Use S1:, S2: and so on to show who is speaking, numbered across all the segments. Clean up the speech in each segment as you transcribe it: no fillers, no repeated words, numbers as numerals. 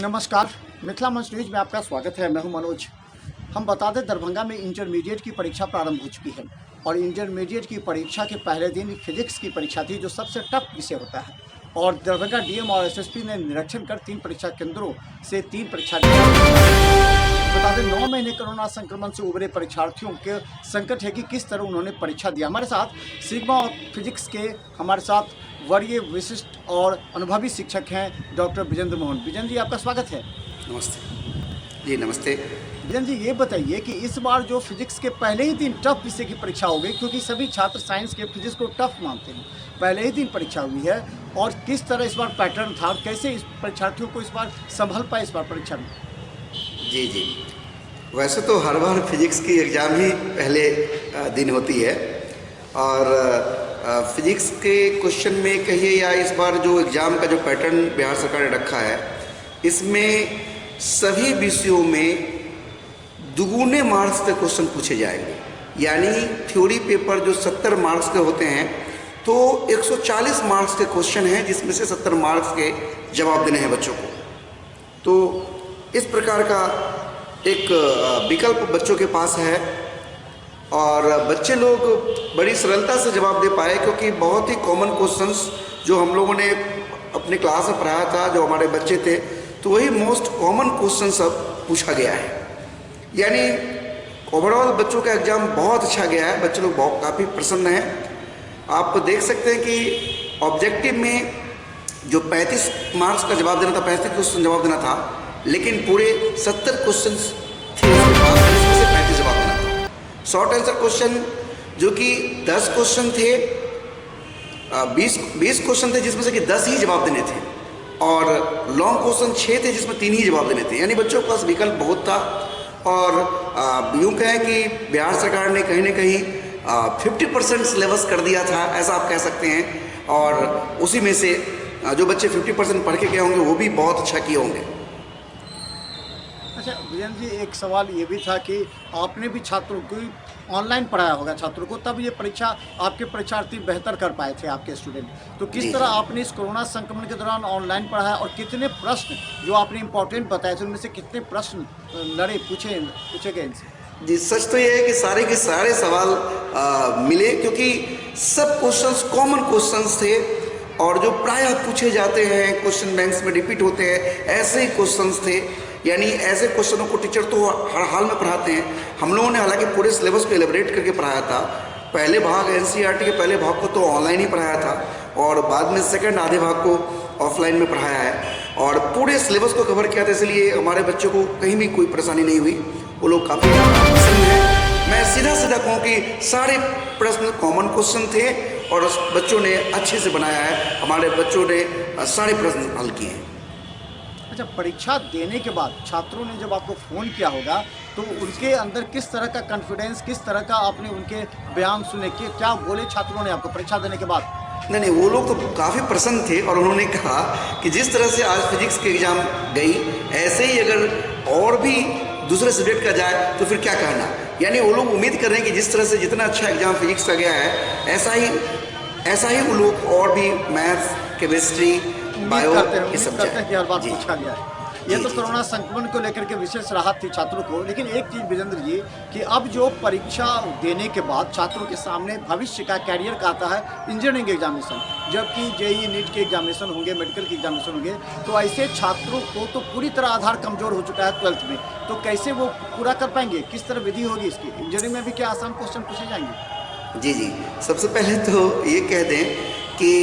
S1: नमस्कार, मिथिला मंच न्यूज में आपका स्वागत है। मैं हूं मनोज। हम बता दें, दरभंगा में इंटरमीडिएट की परीक्षा प्रारंभ हो चुकी है और इंटरमीडिएट की परीक्षा के पहले दिन फिजिक्स की परीक्षा थी, जो सबसे टफ विषय होता है। और दरभंगा डीएम और एसएसपी ने निरीक्षण कर 3 परीक्षा केंद्रों से 3 परीक्षा बता दें, 9 महीने कोरोना संक्रमण से उभरे परीक्षार्थियों के संकट है कि किस तरह उन्होंने परीक्षा दिया। हमारे साथ सिग्मा और फिजिक्स के हमारे साथ वरीय विशिष्ट और अनुभवी शिक्षक हैं डॉक्टर विजेंद्र मोहन। विजेंद्र जी, आपका स्वागत है।
S2: नमस्ते जी। नमस्ते
S1: विजेंद्र जी, ये बताइए कि इस बार जो फिजिक्स के पहले ही दिन टफ विषय की परीक्षा हो गई, क्योंकि सभी छात्र साइंस के फिजिक्स को टफ मानते हैं, पहले ही दिन परीक्षा हुई है, और किस तरह इस बार पैटर्न था और कैसे इस परीक्षार्थियों को इस बार संभल पाए इस बार परीक्षा में?
S2: जी। वैसे तो हर बार फिजिक्स की एग्ज़ाम ही पहले दिन होती है, और फिजिक्स के क्वेश्चन में कहिए या इस बार जो एग्ज़ाम का जो पैटर्न बिहार सरकार ने रखा है, इसमें सभी विषयों में दुगुने मार्क्स के क्वेश्चन पूछे जाएंगे। यानी थ्योरी पेपर जो 70 मार्क्स के होते हैं, तो 140 मार्क्स के क्वेश्चन हैं, जिसमें से 70 मार्क्स के जवाब देने हैं बच्चों को। तो इस प्रकार का एक विकल्प बच्चों के पास है, और बच्चे लोग बड़ी सरलता से जवाब दे पाए, क्योंकि बहुत ही कॉमन क्वेश्चंस जो हम लोगों ने अपने क्लास में पढ़ाया था, जो हमारे बच्चे थे, तो वही मोस्ट कॉमन क्वेश्चन सब पूछा गया है। यानी ओवरऑल बच्चों का एग्ज़ाम बहुत अच्छा गया है, बच्चे लोग बहुत काफ़ी प्रसन्न हैं। आप देख सकते हैं कि ऑब्जेक्टिव में जो 35 मार्क्स का जवाब देना था, 35 क्वेश्चन जवाब देना था, लेकिन पूरे 70 क्वेश्चन थे उसमें से 35 जवाब देना था। शॉर्ट आंसर क्वेश्चन जो कि 10 क्वेश्चन थे, 20 क्वेश्चन थे, जिसमें से कि 10 ही जवाब देने थे, और लॉन्ग क्वेश्चन 6 थे, जिसमें 3 ही जवाब देने थे। यानी बच्चों के पास विकल्प बहुत था, और यूँ कहें कि बिहार सरकार ने कहीं ना कहीं 50% सिलेबस कर दिया था, ऐसा आप कह सकते हैं। और उसी में से जो बच्चे 50% पढ़ के गए होंगे, वो भी बहुत अच्छा किए होंगे।
S1: अच्छा विजेंद्र जी, एक सवाल ये भी था कि आपने भी छात्रों को ऑनलाइन पढ़ाया होगा छात्रों को, तब ये परीक्षा आपके परीक्षार्थी बेहतर कर पाए थे, आपके स्टूडेंट। तो किस तरह आपने इस कोरोना संक्रमण के दौरान ऑनलाइन पढ़ाया, और कितने प्रश्न जो आपने इम्पोर्टेंट बताए थे, उनमें से कितने प्रश्न पूछे गए इनसे?
S2: जी, सच तो ये है कि सारे के सारे सवाल मिले, क्योंकि सब क्वेश्चंस कॉमन क्वेश्चंस थे, और जो प्रायः पूछे जाते हैं, क्वेश्चन बैंक्स में रिपीट होते हैं, ऐसे ही क्वेश्चंस थे। यानी ऐसे क्वेश्चनों को टीचर तो हर हाल में पढ़ाते हैं। हम लोगों ने हालांकि पूरे सिलेबस को एलिब्रेट करके पढ़ाया था। पहले भाग एनसीईआरटी के पहले भाग को तो ऑनलाइन ही पढ़ाया था, और बाद में सेकंड आधे भाग को ऑफलाइन में पढ़ाया है, और पूरे सिलेबस को कवर किया था। इसलिए हमारे बच्चों को कहीं भी कोई परेशानी नहीं हुई, वो लोग काफ़ी पसंद हैं। मैं सीधा कहूँ कि सारे प्रश्न कॉमन क्वेश्चन थे, और बच्चों ने अच्छे से बनाया है। हमारे बच्चों ने सारे प्रश्न हल किए हैं।
S1: अच्छा, परीक्षा देने के बाद छात्रों ने जब आपको फ़ोन किया होगा, तो उनके अंदर किस तरह का कॉन्फिडेंस, किस तरह का आपने उनके बयान सुने, कि क्या बोले छात्रों ने आपको परीक्षा देने के बाद?
S2: नहीं, वो लोग तो काफ़ी प्रसन्न थे, और उन्होंने कहा कि जिस तरह से आज फिजिक्स की एग्ज़ाम गई, ऐसे ही अगर और भी दूसरे सब्जेक्ट का जाए तो फिर क्या कहना। यानी वो लोग उम्मीद कर रहे हैं कि जिस तरह से जितना अच्छा एग्ज़ाम फिजिक्स का गया है, ऐसा ही वो लोग और भी मैथ्स, केमिस्ट्री, बायो ये सब
S1: करते कि हर बार पूछा गया है। ये तो कोरोना संक्रमण को लेकर के विशेष राहत थी छात्रों को। लेकिन एक चीज़ विजेंद्र जी, कि अब जो परीक्षा देने के बाद छात्रों के सामने भविष्य का कैरियर का आता है इंजीनियरिंग एग्जामिनेशन, जबकि जेईई नीट के एग्जामिनेशन होंगे, मेडिकल के एग्जामिनेशन होंगे, तो ऐसे छात्रों को तो पूरी तरह आधार कमज़ोर हो चुका है 12th में, तो कैसे वो पूरा कर पाएंगे? किस तरह विधि होगी इसकी? इंजीनियरिंग में भी क्या आसान क्वेश्चन पूछे जाएंगे?
S2: जी। सबसे पहले तो ये कह दें कि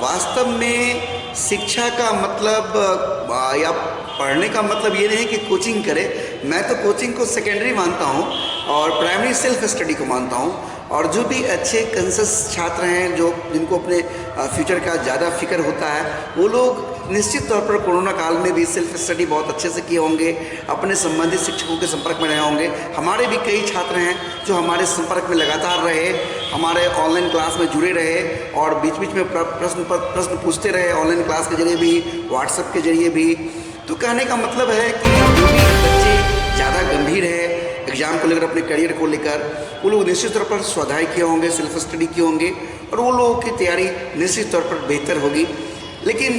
S2: वास्तव में शिक्षा का मतलब या पढ़ने का मतलब ये नहीं कि कोचिंग करें। मैं तो कोचिंग को सेकेंडरी मानता हूँ, और प्राइमरी सेल्फ स्टडी को मानता हूँ। और जो भी अच्छे कंसस छात्र हैं, जो जिनको अपने फ्यूचर का ज़्यादा फिक्र होता है, वो लोग निश्चित तौर पर कोरोना काल में भी सेल्फ स्टडी बहुत अच्छे से किए होंगे, अपने संबंधित शिक्षकों के संपर्क में रहे होंगे। हमारे भी कई छात्र हैं जो हमारे संपर्क में लगातार रहे, हमारे ऑनलाइन क्लास में जुड़े रहे, और बीच बीच में प्रश्न पूछते रहे, ऑनलाइन क्लास के जरिए भी, व्हाट्सएप के जरिए भी। तो कहने का मतलब है कि जो भी बच्चे ज़्यादा गंभीर है एग्ज़ाम को लेकर, अपने करियर को लेकर, वो लोग निश्चित तौर पर स्वाध्याय किए होंगे, सेल्फ स्टडी किए होंगे, और वो लोगों की तैयारी निश्चित तौर पर बेहतर होगी। लेकिन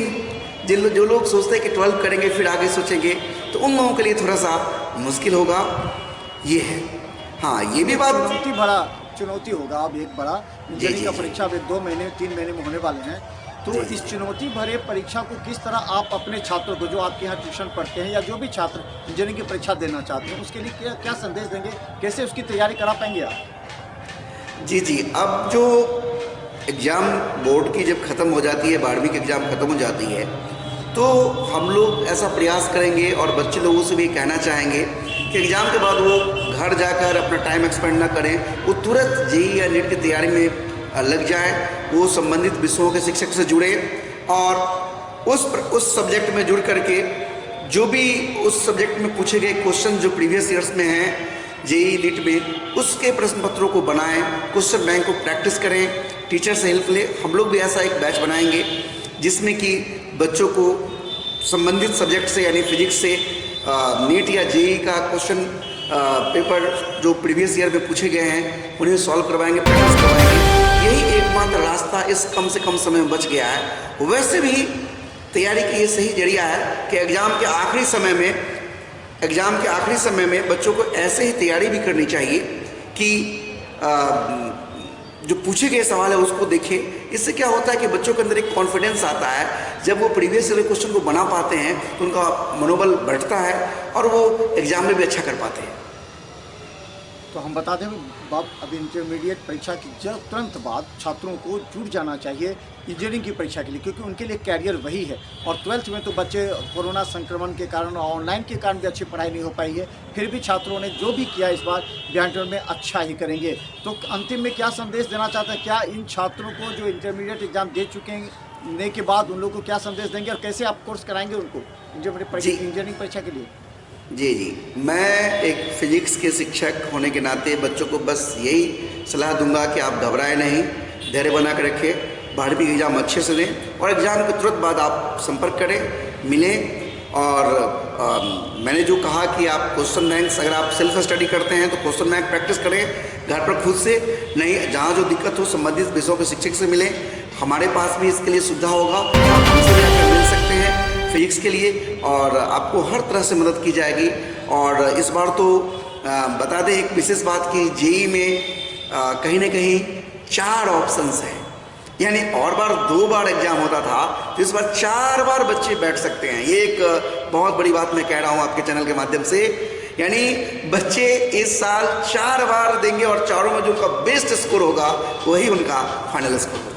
S2: जो लोग सोचते हैं कि 12 करेंगे फिर आगे सोचेंगे, तो उन लोगों के लिए थोड़ा सा मुश्किल होगा, ये है। हाँ, ये भी बात
S1: चुनौती होगा। अब एक बड़ा इंजीनियरिंग का परीक्षा अब 2 महीने 3 महीने में होने वाले हैं, तो इस चुनौती भरे परीक्षा को किस तरह आप अपने छात्रों को, जो आपके यहाँ ट्यूशन पढ़ते हैं या जो भी छात्र इंजीनियरिंग की परीक्षा देना चाहते हैं, उसके लिए क्या संदेश देंगे, कैसे उसकी तैयारी करा पाएंगे आप?
S2: जी, अब जो एग्ज़ाम बोर्ड की जब ख़त्म हो जाती है, 12वीं की एग्ज़ाम ख़त्म हो जाती है, तो हम लोग ऐसा प्रयास करेंगे और बच्चे लोगों से भी कहना चाहेंगे कि एग्ज़ाम के बाद वो घर जाकर अपना टाइम एक्सपेंड ना करें, वो तुरंत जेईई या नीट की तैयारी में लग जाए, वो संबंधित विषयों के शिक्षक से जुड़े और उस सब्जेक्ट में जुड़ करके जो भी उस सब्जेक्ट में पूछे गए क्वेश्चन जो प्रीवियस ईयर्स में हैं जेईई नीट में, उसके प्रश्न पत्रों को बनाएं, क्वेश्चन बैंक को प्रैक्टिस करें, टीचर से हेल्प ले। हम लोग भी ऐसा एक बैच बनाएंगे जिसमें कि बच्चों को संबंधित सब्जेक्ट से यानी फिजिक्स से नीट या जेईई का क्वेश्चन पेपर जो प्रीवियस ईयर में पूछे गए हैं उन्हें सॉल्व करवाएंगे, प्रैक्टिस करवाएंगे। यही एकमात्र रास्ता इस कम से कम समय में बच गया है। वैसे भी तैयारी की ये सही जरिया है कि एग्ज़ाम के आखिरी समय में बच्चों को ऐसे ही तैयारी भी करनी चाहिए कि जो पूछे गए सवाल है उसको देखें। इससे क्या होता है कि बच्चों के अंदर एक कॉन्फिडेंस आता है, जब वो प्रीवियस ईयर क्वेश्चन को बना पाते हैं तो उनका मनोबल बढ़ता है और वो एग्ज़ाम में भी अच्छा कर पाते हैं।
S1: तो हम बता दें अब इंटरमीडिएट परीक्षा की तुरंत बाद छात्रों को जुट जाना चाहिए इंजीनियरिंग की परीक्षा के लिए, क्योंकि उनके लिए कैरियर वही है। और 12th में तो बच्चे कोरोना संक्रमण के कारण और ऑनलाइन के कारण भी अच्छी पढ़ाई नहीं हो पाई है, फिर भी छात्रों ने जो भी किया इस बार बिहार में अच्छा ही करेंगे। तो अंतिम में क्या संदेश देना चाहते हैं, क्या इन छात्रों को जो इंटरमीडिएट एग्जाम दे चुके हैं के बाद उन लोगों को क्या संदेश देंगे और कैसे आप कोर्स कराएंगे उनको इंजीनियरिंग परीक्षा के लिए?
S2: जी, मैं एक फिजिक्स के शिक्षक होने के नाते बच्चों को बस यही सलाह दूंगा कि आप घबराएं नहीं, धैर्य बना कर रखें, 12वीं एग्ज़ाम अच्छे से दें और एग्ज़ाम के तुरंत बाद आप संपर्क करें, मिलें। और मैंने जो कहा कि आप क्वेश्चन बैंक्स, अगर आप सेल्फ स्टडी करते हैं तो क्वेश्चन बैंक प्रैक्टिस करें घर पर खुद से, नहीं जहाँ जो दिक्कत हो संबंधित विषयों के शिक्षक से मिलें। हमारे पास भी इसके लिए सुविधा होगा, आप हमसे जाकर मिल सकते हैं फिजिक्स के लिए और आपको हर तरह से मदद की जाएगी। और इस बार तो बता दें एक विशेष बात कि जेईई में कहीं ना कहीं 4 ऑप्शंस हैं, यानी और बार 2 बार एग्जाम होता था तो इस बार 4 बार बच्चे बैठ सकते हैं। ये एक बहुत बड़ी बात मैं कह रहा हूँ आपके चैनल के माध्यम से, यानी बच्चे इस साल 4 बार देंगे और चारों में जो उनका बेस्ट स्कोर होगा वही उनका फाइनल स्कोर होगा।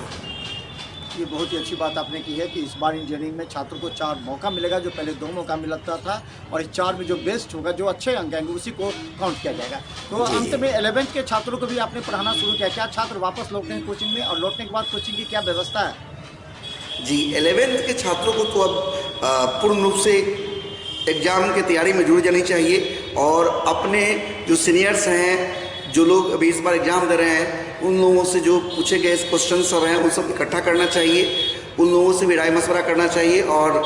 S1: ये बहुत ही अच्छी बात आपने की है कि इस बार इंजीनियरिंग में छात्रों को 4 मौका मिलेगा, जो पहले 2 मौका मिलता था, और इस 4 में जो बेस्ट होगा, जो अच्छे अंक आएंगे उसी को काउंट किया जाएगा। तो अंत में 11th के छात्रों को भी आपने पढ़ाना शुरू किया, क्या छात्र वापस लौटते हैं कोचिंग में और लौटने के बाद कोचिंग की क्या व्यवस्था है?
S2: जी, 11th के छात्रों को तो अब पूर्ण रूप से एग्ज़ाम की तैयारी में जुड़ जानी चाहिए और अपने जो सीनियर्स हैं, जो लोग अभी इस बार एग्ज़ाम दे रहे हैं, उन लोगों से जो पूछे गए क्वेश्चन सब हैं उन सब इकट्ठा करना चाहिए, उन लोगों से भी राय मशवरा करना चाहिए। और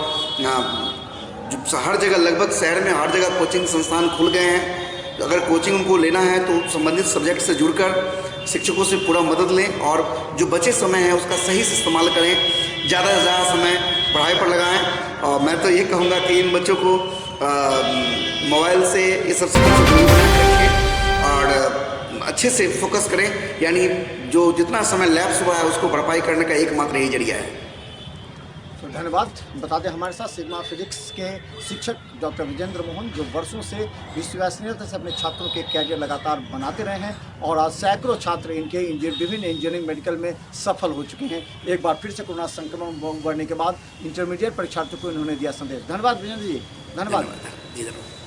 S2: जो हर जगह, लगभग शहर में हर जगह कोचिंग संस्थान खुल गए हैं, अगर कोचिंग उनको लेना है तो संबंधित सब्जेक्ट से जुड़कर शिक्षकों से पूरा मदद लें और जो बचे समय है उसका सही से इस्तेमाल करें, ज़्यादा से ज़्यादा समय पढ़ाई पर लगाएं। और मैं तो ये कहूँगा कि इन बच्चों को मोबाइल से ये सब दूर बना के रखें और अच्छे से फोकस करें, यानी जो जितना समय लैप्स हुआ है उसको भरपाई करने का एकमात्र यही जरिया है।
S1: तो धन्यवाद। बता दें हमारे साथ सिग्मा फिजिक्स के शिक्षक डॉक्टर विजेंद्र मोहन, जो वर्षों से विश्वसनीयता से अपने छात्रों के कैरियर लगातार बनाते रहे हैं और आज सैकड़ों छात्र इनके विभिन्न इंजीनियरिंग मेडिकल में सफल हो चुके हैं। एक बार फिर से कोरोना संक्रमण बढ़ने के बाद इंटरमीडिएट परीक्षार्थियों को इन्होंने दिया संदेश। धन्यवाद विजेंद्र जी, धन्यवाद।